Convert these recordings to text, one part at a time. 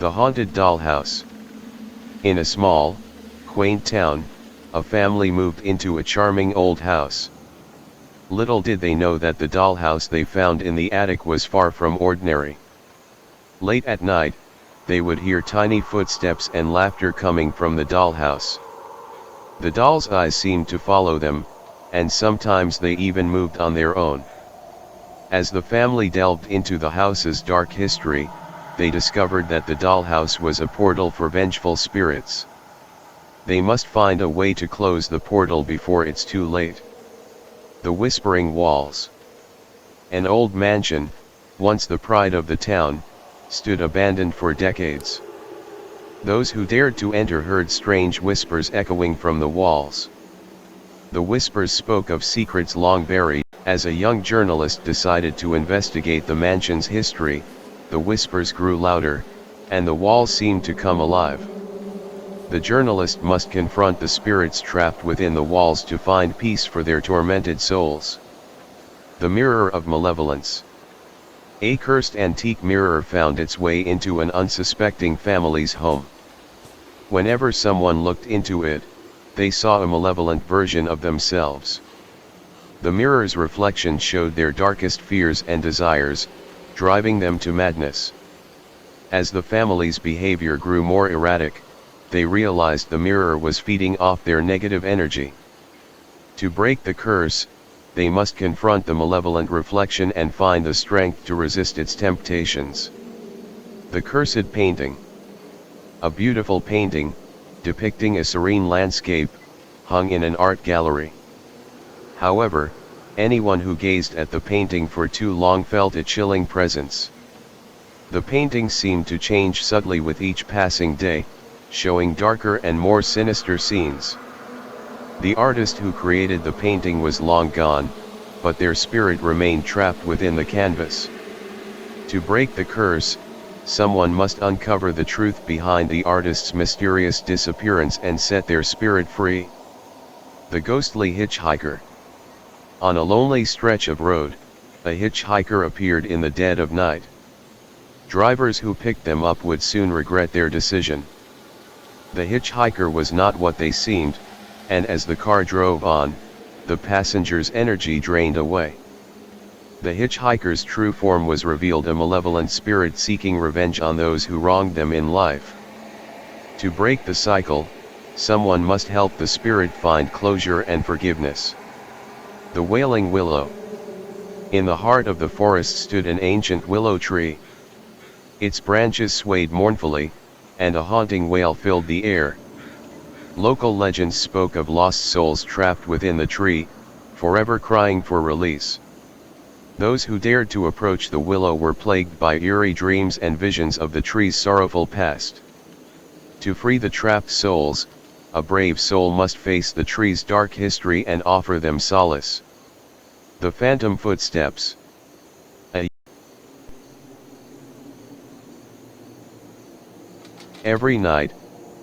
The Haunted Dollhouse. In a small, quaint town, a family moved into a charming old house. Little did they know that the dollhouse they found in the attic was far from ordinary. Late at night, they would hear tiny footsteps and laughter coming from the dollhouse. The doll's eyes seemed to follow them, and sometimes they even moved on their own. As the family delved into the house's dark history, they discovered that the dollhouse was a portal for vengeful spirits. They must find a way to close the portal before it's too late. The Whispering Walls. An old mansion, once the pride of the town, stood abandoned for decades. Those who dared to enter heard strange whispers echoing from the walls. The whispers spoke of secrets long buried. As a young journalist decided to investigate the mansion's history, the whispers grew louder, and the walls seemed to come alive. The journalist must confront the spirits trapped within the walls to find peace for their tormented souls. The Mirror of Malevolence. A cursed antique mirror found its way into an unsuspecting family's home. Whenever someone looked into it, they saw a malevolent version of themselves. The mirror's reflection showed their darkest fears and desires, driving them to madness. As the family's behavior grew more erratic, they realized the mirror was feeding off their negative energy. To break the curse, they must confront the malevolent reflection and find the strength to resist its temptations. The Cursed Painting. A beautiful painting, depicting a serene landscape, hung in an art gallery. However, anyone who gazed at the painting for too long felt a chilling presence. The painting seemed to change subtly with each passing day, showing darker and more sinister scenes. The artist who created the painting was long gone, but their spirit remained trapped within the canvas. To break the curse, someone must uncover the truth behind the artist's mysterious disappearance and set their spirit free. The Ghostly Hitchhiker. On a lonely stretch of road, a hitchhiker appeared in the dead of night. Drivers who picked them up would soon regret their decision. The hitchhiker was not what they seemed, and as the car drove on, the passengers' energy drained away. The hitchhiker's true form was revealed, a malevolent spirit seeking revenge on those who wronged them in life. To break the cycle, someone must help the spirit find closure and forgiveness. The Wailing Willow. In the heart of the forest stood an ancient willow tree. Its branches swayed mournfully, and a haunting wail filled the air. Local legends spoke of lost souls trapped within the tree, forever crying for release. Those who dared to approach the willow were plagued by eerie dreams and visions of the tree's sorrowful past. To free the trapped souls, a brave soul must face the tree's dark history and offer them solace. The Phantom Footsteps. Every night,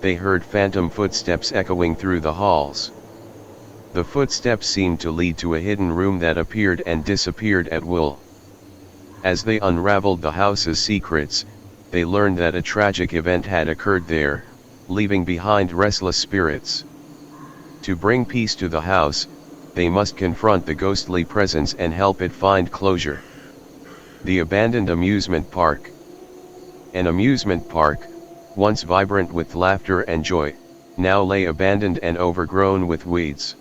they heard phantom footsteps echoing through the halls. The footsteps seemed to lead to a hidden room that appeared and disappeared at will. As they unraveled the house's secrets, they learned that a tragic event had occurred there, leaving behind restless spirits. To bring peace to the house, they must confront the ghostly presence and help it find closure. The Abandoned Amusement Park. An amusement park, once vibrant with laughter and joy, now lay abandoned and overgrown with weeds.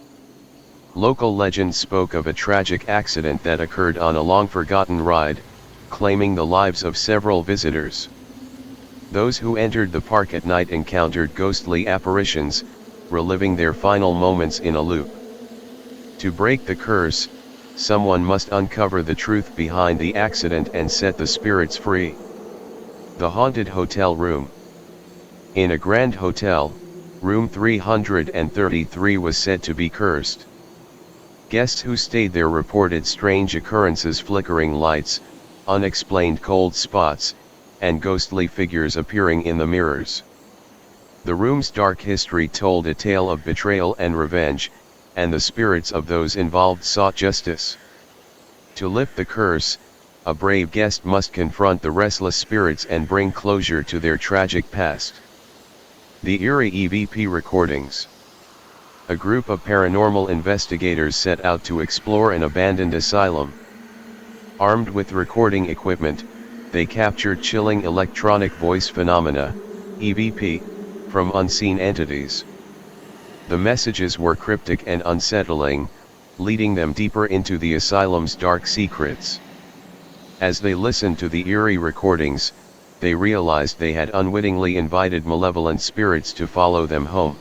Local legends spoke of a tragic accident that occurred on a long-forgotten ride, claiming the lives of several visitors. Those who entered the park at night encountered ghostly apparitions, reliving their final moments in a loop. To break the curse, someone must uncover the truth behind the accident and set the spirits free. The Haunted Hotel Room. In a grand hotel, room 333 was said to be cursed. Guests who stayed there reported strange occurrences: flickering lights, unexplained cold spots, and ghostly figures appearing in the mirrors. The room's dark history told a tale of betrayal and revenge, and the spirits of those involved sought justice. To lift the curse, a brave guest must confront the restless spirits and bring closure to their tragic past. The eerie EVP recordings. A group of paranormal investigators set out to explore an abandoned asylum. Armed with recording equipment, they captured chilling electronic voice phenomena, EVP, from unseen entities. The messages were cryptic and unsettling, leading them deeper into the asylum's dark secrets. As they listened to the eerie recordings, they realized they had unwittingly invited malevolent spirits to follow them home.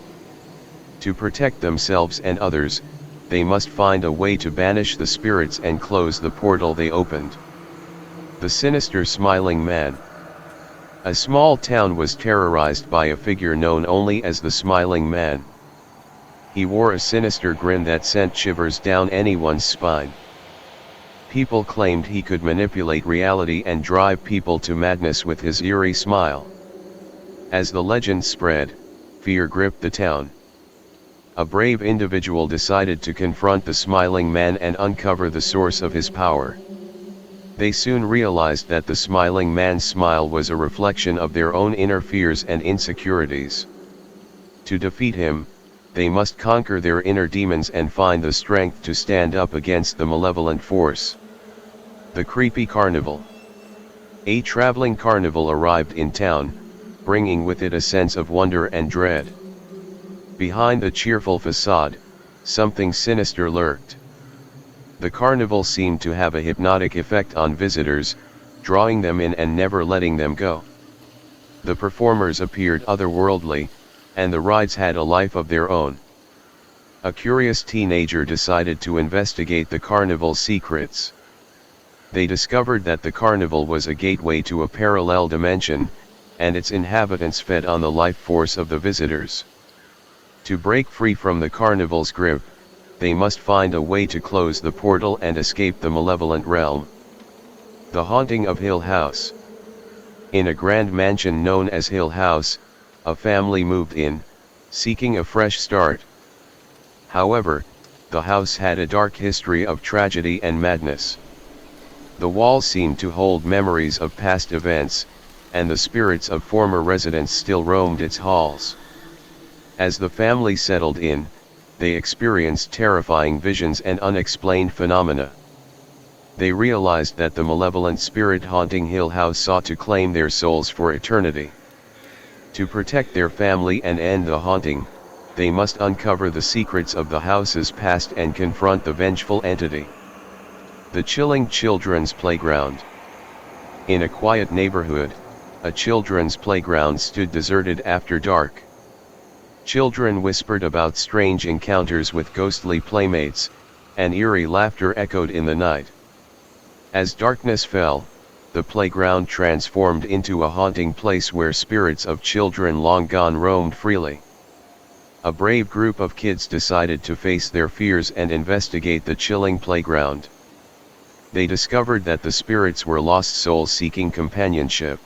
To protect themselves and others, they must find a way to banish the spirits and close the portal they opened. The sinister smiling man. A small town was terrorized by a figure known only as the Smiling Man. He wore a sinister grin that sent shivers down anyone's spine. People claimed he could manipulate reality and drive people to madness with his eerie smile. As the legend spread, fear gripped the town. A brave individual decided to confront the Smiling Man and uncover the source of his power. They soon realized that the Smiling Man's smile was a reflection of their own inner fears and insecurities. To defeat him, they must conquer their inner demons and find the strength to stand up against the malevolent force. The creepy carnival. A traveling carnival arrived in town, bringing with it a sense of wonder and dread. Behind the cheerful facade, something sinister lurked. The carnival seemed to have a hypnotic effect on visitors, drawing them in and never letting them go. The performers appeared otherworldly, and the rides had a life of their own. A curious teenager decided to investigate the carnival's secrets. They discovered that the carnival was a gateway to a parallel dimension, and its inhabitants fed on the life force of the visitors. To break free from the carnival's grip, they must find a way to close the portal and escape the malevolent realm. The Haunting of Hill House. In a grand mansion known as Hill House, a family moved in, seeking a fresh start. However, the house had a dark history of tragedy and madness. The walls seemed to hold memories of past events, and the spirits of former residents still roamed its halls. As the family settled in, they experienced terrifying visions and unexplained phenomena. They realized that the malevolent spirit haunting Hill House sought to claim their souls for eternity. To protect their family and end the haunting, they must uncover the secrets of the house's past and confront the vengeful entity. The chilling children's playground. In a quiet neighborhood, a children's playground stood deserted after dark. Children whispered about strange encounters with ghostly playmates, and eerie laughter echoed in the night. As darkness fell, the playground transformed into a haunting place where spirits of children long gone roamed freely. A brave group of kids decided to face their fears and investigate the chilling playground. They discovered that the spirits were lost souls seeking companionship.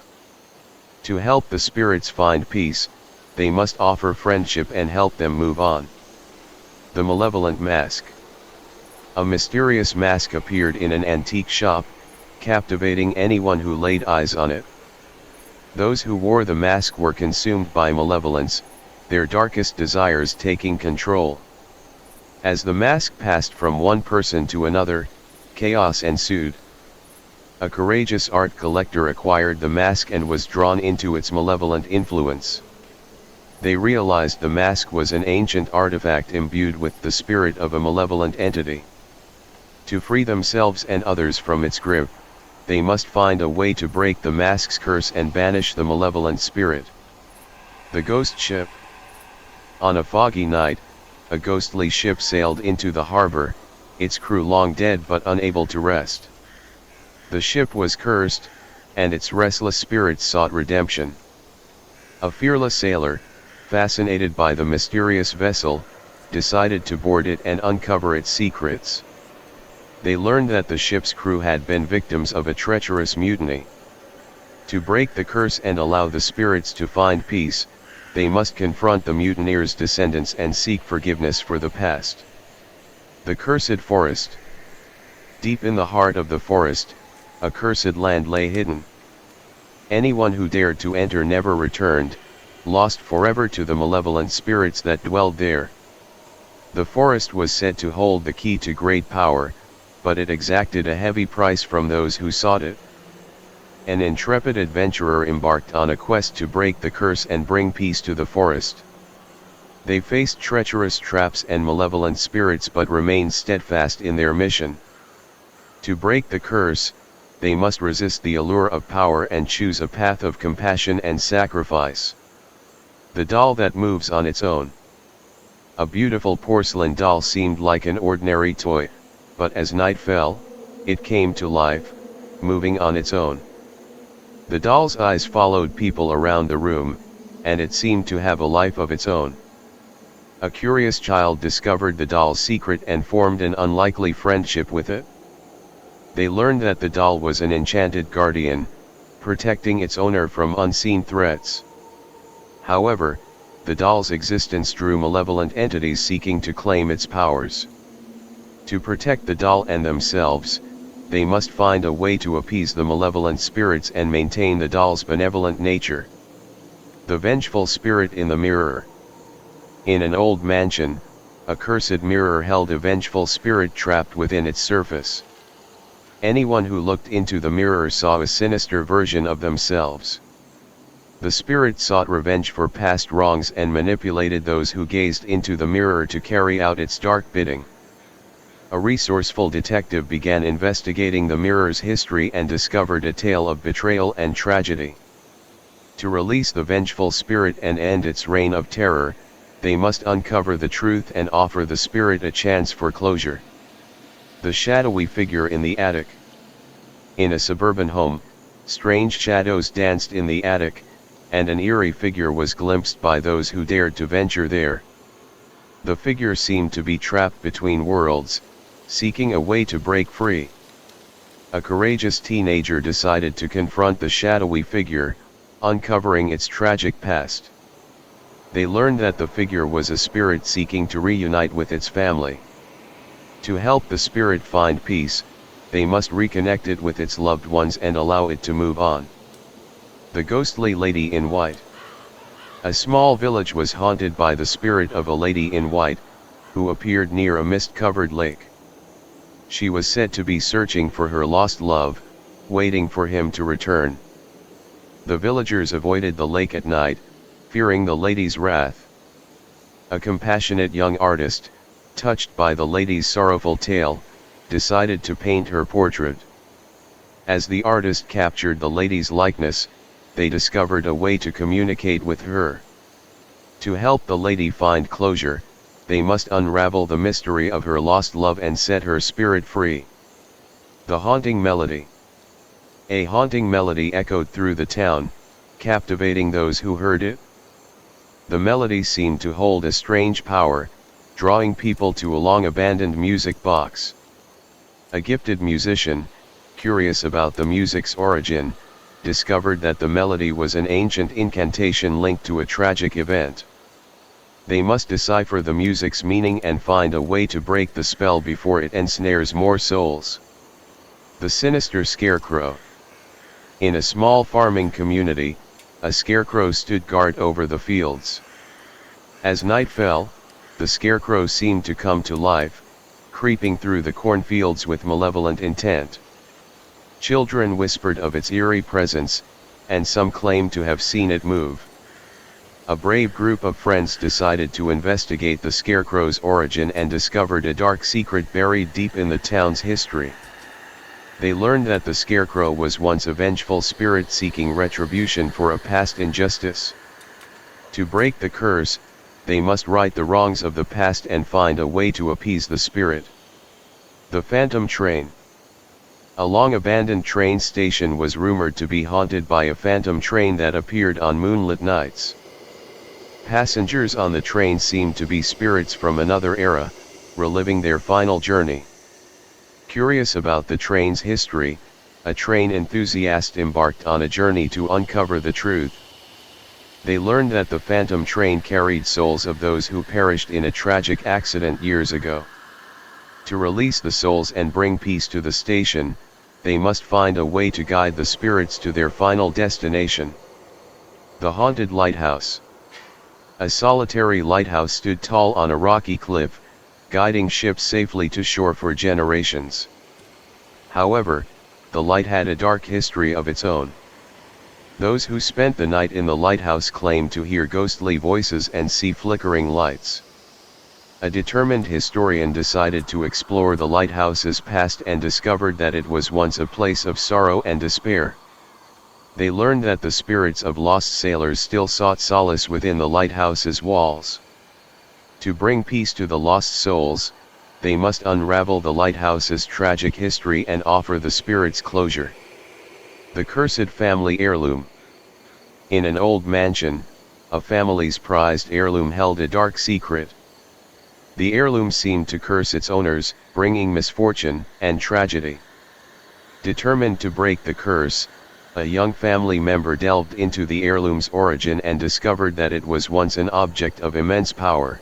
To help the spirits find peace, they must offer friendship and help them move on. The Malevolent Mask. A mysterious mask appeared in an antique shop, captivating anyone who laid eyes on it. Those who wore the mask were consumed by malevolence, their darkest desires taking control. As the mask passed from one person to another, chaos ensued. A courageous art collector acquired the mask and was drawn into its malevolent influence. They realized the mask was an ancient artifact imbued with the spirit of a malevolent entity. To free themselves and others from its grip, they must find a way to break the mask's curse and banish the malevolent spirit. The Ghost Ship. On a foggy night, a ghostly ship sailed into the harbor, its crew long dead but unable to rest. The ship was cursed, and its restless spirits sought redemption. A fearless sailor, fascinated by the mysterious vessel, decided to board it and uncover its secrets. They learned that the ship's crew had been victims of a treacherous mutiny. To break the curse and allow the spirits to find peace, they must confront the mutineers' descendants and seek forgiveness for the past. The Cursed Forest. Deep in the heart of the forest, a cursed land lay hidden. Anyone who dared to enter never returned, lost forever to the malevolent spirits that dwelled there. The forest was said to hold the key to great power, but it exacted a heavy price from those who sought it. An intrepid adventurer embarked on a quest to break the curse and bring peace to the forest. They faced treacherous traps and malevolent spirits but remained steadfast in their mission. To break the curse, they must resist the allure of power and choose a path of compassion and sacrifice. The doll that moves on its own. A beautiful porcelain doll seemed like an ordinary toy, but as night fell, it came to life, moving on its own. The doll's eyes followed people around the room, and it seemed to have a life of its own. A curious child discovered the doll's secret and formed an unlikely friendship with it. They learned that the doll was an enchanted guardian, protecting its owner from unseen threats. However, the doll's existence drew malevolent entities seeking to claim its powers. To protect the doll and themselves, they must find a way to appease the malevolent spirits and maintain the doll's benevolent nature. The vengeful spirit in the mirror. In an old mansion, a cursed mirror held a vengeful spirit trapped within its surface. Anyone who looked into the mirror saw a sinister version of themselves. The spirit sought revenge for past wrongs and manipulated those who gazed into the mirror to carry out its dark bidding. A resourceful detective began investigating the mirror's history and discovered a tale of betrayal and tragedy. To release the vengeful spirit and end its reign of terror, they must uncover the truth and offer the spirit a chance for closure. The shadowy figure in the attic. In a suburban home, strange shadows danced in the attic, and an eerie figure was glimpsed by those who dared to venture there. The figure seemed to be trapped between worlds, seeking a way to break free. A courageous teenager decided to confront the shadowy figure, uncovering its tragic past. They learned that the figure was a spirit seeking to reunite with its family. To help the spirit find peace, they must reconnect it with its loved ones and allow it to move on. The ghostly lady in white. A small village was haunted by the spirit of a lady in white, who appeared near a mist-covered lake. She was said to be searching for her lost love, waiting for him to return. The villagers avoided the lake at night, fearing the lady's wrath. A compassionate young artist, touched by the lady's sorrowful tale, decided to paint her portrait. As the artist captured the lady's likeness, they discovered a way to communicate with her. To help the lady find closure, they must unravel the mystery of her lost love and set her spirit free. The haunting melody. A haunting melody echoed through the town, captivating those who heard it. The melody seemed to hold a strange power, drawing people to a long-abandoned music box. A gifted musician, curious about the music's origin, discovered that the melody was an ancient incantation linked to a tragic event. They must decipher the music's meaning and find a way to break the spell before it ensnares more souls. The sinister scarecrow. In a small farming community, a scarecrow stood guard over the fields. As night fell, the scarecrow seemed to come to life, creeping through the cornfields with malevolent intent. Children whispered of its eerie presence, and some claimed to have seen it move. A brave group of friends decided to investigate the scarecrow's origin and discovered a dark secret buried deep in the town's history. They learned that the scarecrow was once a vengeful spirit seeking retribution for a past injustice. To break the curse, they must right the wrongs of the past and find a way to appease the spirit. The phantom train. A long-abandoned train station was rumored to be haunted by a phantom train that appeared on moonlit nights. Passengers on the train seemed to be spirits from another era, reliving their final journey. Curious about the train's history, a train enthusiast embarked on a journey to uncover the truth. They learned that the phantom train carried souls of those who perished in a tragic accident years ago. To release the souls and bring peace to the station, they must find a way to guide the spirits to their final destination. The haunted lighthouse. A solitary lighthouse stood tall on a rocky cliff, guiding ships safely to shore for generations. However, the light had a dark history of its own. Those who spent the night in the lighthouse claimed to hear ghostly voices and see flickering lights. A determined historian decided to explore the lighthouse's past and discovered that it was once a place of sorrow and despair. They learned that the spirits of lost sailors still sought solace within the lighthouse's walls. To bring peace to the lost souls, they must unravel the lighthouse's tragic history and offer the spirits closure. The cursed family heirloom. In an old mansion, a family's prized heirloom held a dark secret. The heirloom seemed to curse its owners, bringing misfortune and tragedy. Determined to break the curse, a young family member delved into the heirloom's origin and discovered that it was once an object of immense power.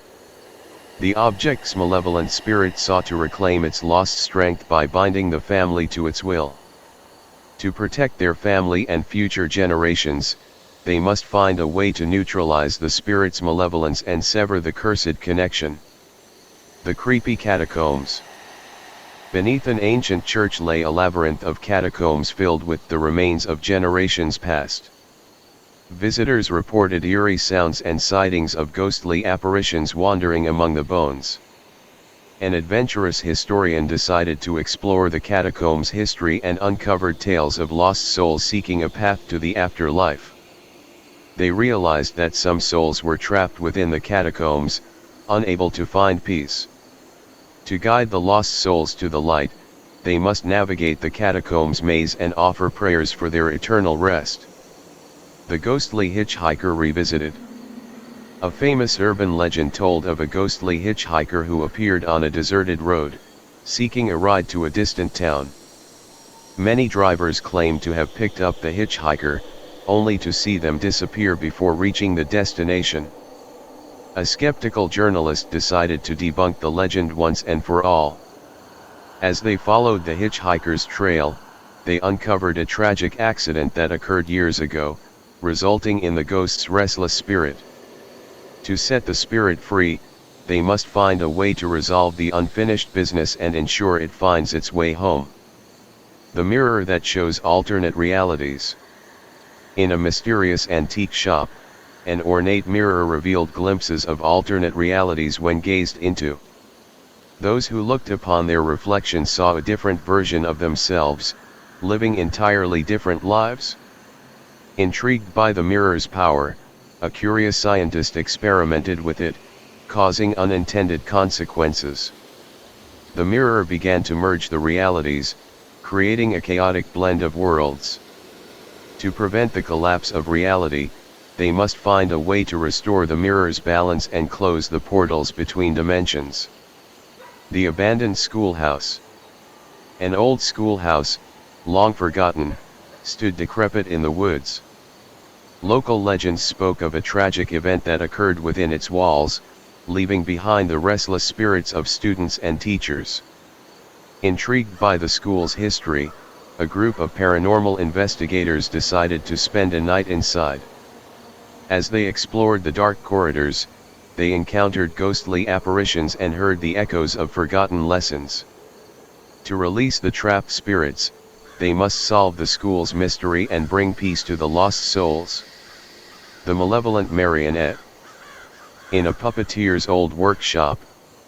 The object's malevolent spirit sought to reclaim its lost strength by binding the family to its will. To protect their family and future generations, they must find a way to neutralize the spirit's malevolence and sever the cursed connection. The creepy catacombs. Beneath an ancient church lay a labyrinth of catacombs filled with the remains of generations past. Visitors reported eerie sounds and sightings of ghostly apparitions wandering among the bones. An adventurous historian decided to explore the catacombs' history and uncovered tales of lost souls seeking a path to the afterlife. They realized that some souls were trapped within the catacombs, unable to find peace. To guide the lost souls to the light, they must navigate the catacombs maze and offer prayers for their eternal rest. The ghostly hitchhiker revisited. A famous urban legend told of a ghostly hitchhiker who appeared on a deserted road, seeking a ride to a distant town. Many drivers claimed to have picked up the hitchhiker, only to see them disappear before reaching the destination. A skeptical journalist decided to debunk the legend once and for all. As they followed the hitchhiker's trail, they uncovered a tragic accident that occurred years ago, resulting in the ghost's restless spirit. To set the spirit free, they must find a way to resolve the unfinished business and ensure it finds its way home. The mirror that shows alternate realities. In a mysterious antique shop, an ornate mirror revealed glimpses of alternate realities when gazed into. Those who looked upon their reflection saw a different version of themselves, living entirely different lives. Intrigued by the mirror's power, a curious scientist experimented with it, causing unintended consequences. The mirror began to merge the realities, creating a chaotic blend of worlds. To prevent the collapse of reality, they must find a way to restore the mirror's balance and close the portals between dimensions. The abandoned schoolhouse. An old schoolhouse, long forgotten, stood decrepit in the woods. Local legends spoke of a tragic event that occurred within its walls, leaving behind the restless spirits of students and teachers. Intrigued by the school's history, a group of paranormal investigators decided to spend a night inside. As they explored the dark corridors, they encountered ghostly apparitions and heard the echoes of forgotten lessons. To release the trapped spirits, they must solve the school's mystery and bring peace to the lost souls. The malevolent marionette. In a puppeteer's old workshop,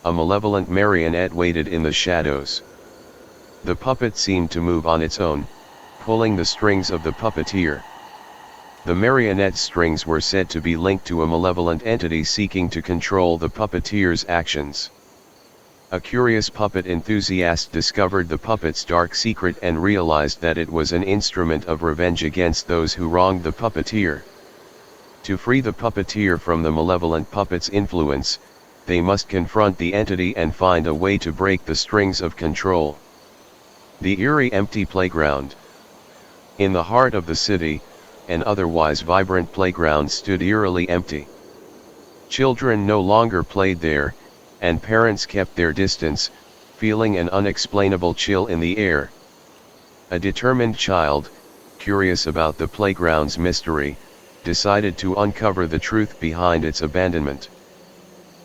a malevolent marionette waited in the shadows. The puppet seemed to move on its own, pulling the strings of the puppeteer. The marionette's strings were said to be linked to a malevolent entity seeking to control the puppeteer's actions. A curious puppet enthusiast discovered the puppet's dark secret and realized that it was an instrument of revenge against those who wronged the puppeteer. To free the puppeteer from the malevolent puppet's influence, they must confront the entity and find a way to break the strings of control. The eerie empty playground. In the heart of the city, an otherwise vibrant playground stood eerily empty. Children no longer played there, and parents kept their distance, feeling an unexplainable chill in the air. A determined child, curious about the playground's mystery, decided to uncover the truth behind its abandonment.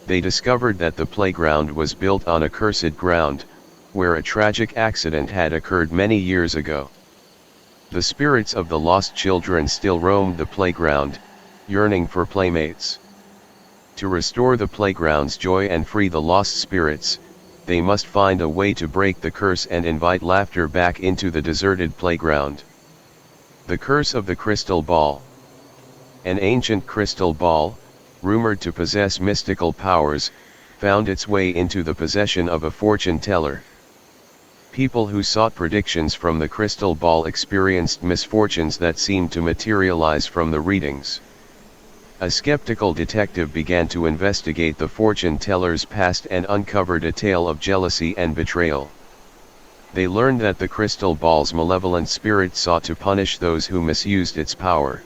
They discovered that the playground was built on a cursed ground, where a tragic accident had occurred many years ago. The spirits of the lost children still roamed the playground, yearning for playmates. To restore the playground's joy and free the lost spirits, they must find a way to break the curse and invite laughter back into the deserted playground. The Curse of the Crystal Ball. An ancient crystal ball, rumored to possess mystical powers, found its way into the possession of a fortune teller. People who sought predictions from the crystal ball experienced misfortunes that seemed to materialize from the readings. A skeptical detective began to investigate the fortune teller's past and uncovered a tale of jealousy and betrayal. They learned that the crystal ball's malevolent spirit sought to punish those who misused its power.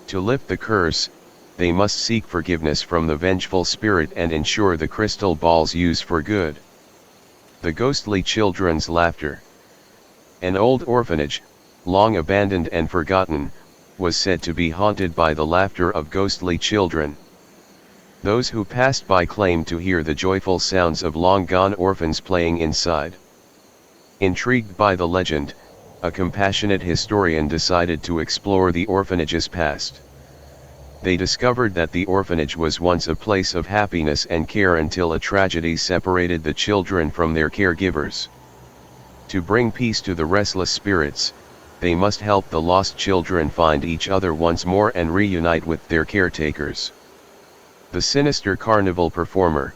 To lift the curse, they must seek forgiveness from the vengeful spirit and ensure the crystal ball's use for good. The ghostly children's laughter. An old orphanage, long abandoned and forgotten, was said to be haunted by the laughter of ghostly children. Those who passed by claimed to hear the joyful sounds of long-gone orphans playing inside. Intrigued by the legend, a compassionate historian decided to explore the orphanage's past. They discovered that the orphanage was once a place of happiness and care until a tragedy separated the children from their caregivers. To bring peace to the restless spirits, they must help the lost children find each other once more and reunite with their caretakers. The sinister carnival performer.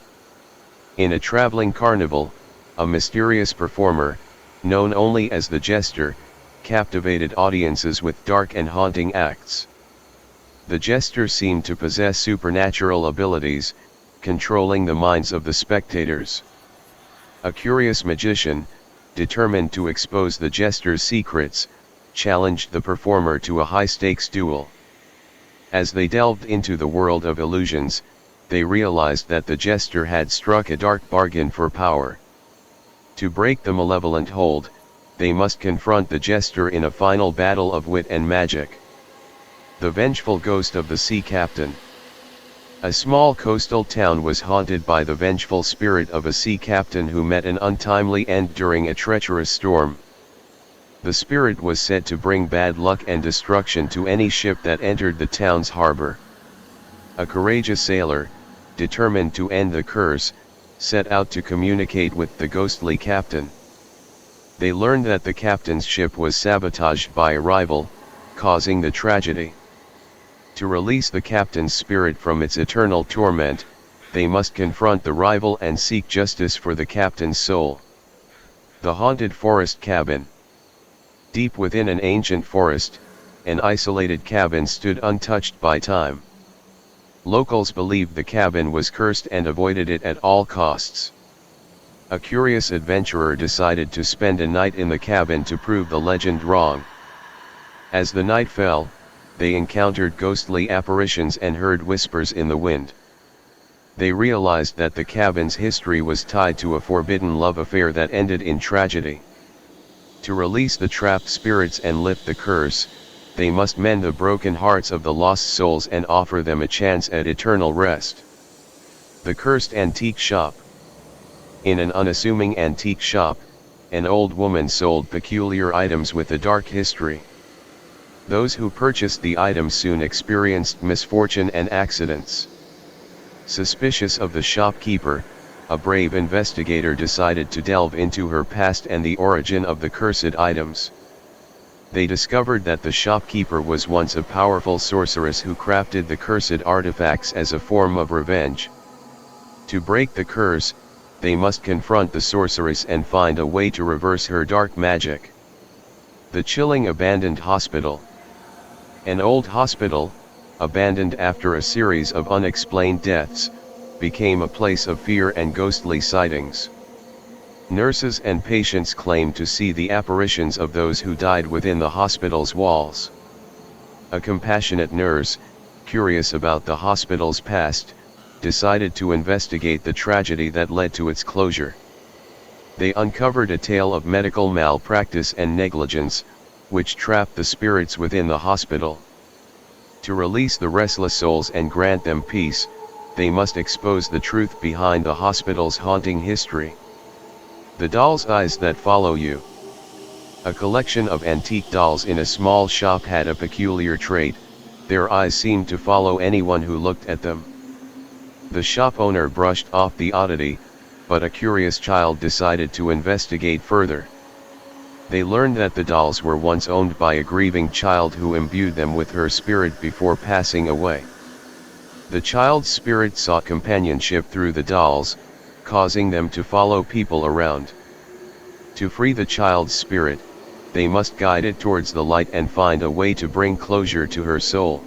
In a traveling carnival, a mysterious performer, known only as the jester, captivated audiences with dark and haunting acts. The jester seemed to possess supernatural abilities, controlling the minds of the spectators. A curious magician, determined to expose the jester's secrets, challenged the performer to a high-stakes duel. As they delved into the world of illusions, they realized that the jester had struck a dark bargain for power. To break the malevolent hold, they must confront the jester in a final battle of wit and magic. The vengeful ghost of the sea captain. A small coastal town was haunted by the vengeful spirit of a sea captain who met an untimely end during a treacherous storm. The spirit was said to bring bad luck and destruction to any ship that entered the town's harbor. A courageous sailor, determined to end the curse, set out to communicate with the ghostly captain. They learned that the captain's ship was sabotaged by a rival, causing the tragedy. To release the captain's spirit from its eternal torment, they must confront the rival and seek justice for the captain's soul. The haunted forest cabin. Deep within an ancient forest, an isolated cabin stood untouched by time. Locals believed the cabin was cursed and avoided it at all costs. A curious adventurer decided to spend a night in the cabin to prove the legend wrong. As the night fell, they encountered ghostly apparitions and heard whispers in the wind. They realized that the cabin's history was tied to a forbidden love affair that ended in tragedy. To release the trapped spirits and lift the curse, they must mend the broken hearts of the lost souls and offer them a chance at eternal rest. The Cursed Antique Shop. In an unassuming antique shop, an old woman sold peculiar items with a dark history. Those who purchased the items soon experienced misfortune and accidents. Suspicious of the shopkeeper, a brave investigator decided to delve into her past and the origin of the cursed items. They discovered that the shopkeeper was once a powerful sorceress who crafted the cursed artifacts as a form of revenge. To break the curse, they must confront the sorceress and find a way to reverse her dark magic. The chilling abandoned hospital. An old hospital, abandoned after a series of unexplained deaths, became a place of fear and ghostly sightings. Nurses and patients claimed to see the apparitions of those who died within the hospital's walls. A compassionate nurse, curious about the hospital's past, decided to investigate the tragedy that led to its closure. They uncovered a tale of medical malpractice and negligence, which trapped the spirits within the hospital. To release the restless souls and grant them peace, they must expose the truth behind the hospital's haunting history. The Doll's Eyes That Follow You. A collection of antique dolls in a small shop had a peculiar trait: their eyes seemed to follow anyone who looked at them. The shop owner brushed off the oddity, but a curious child decided to investigate further. They learned that the dolls were once owned by a grieving child who imbued them with her spirit before passing away. The child's spirit sought companionship through the dolls, causing them to follow people around. To free the child's spirit, they must guide it towards the light and find a way to bring closure to her soul.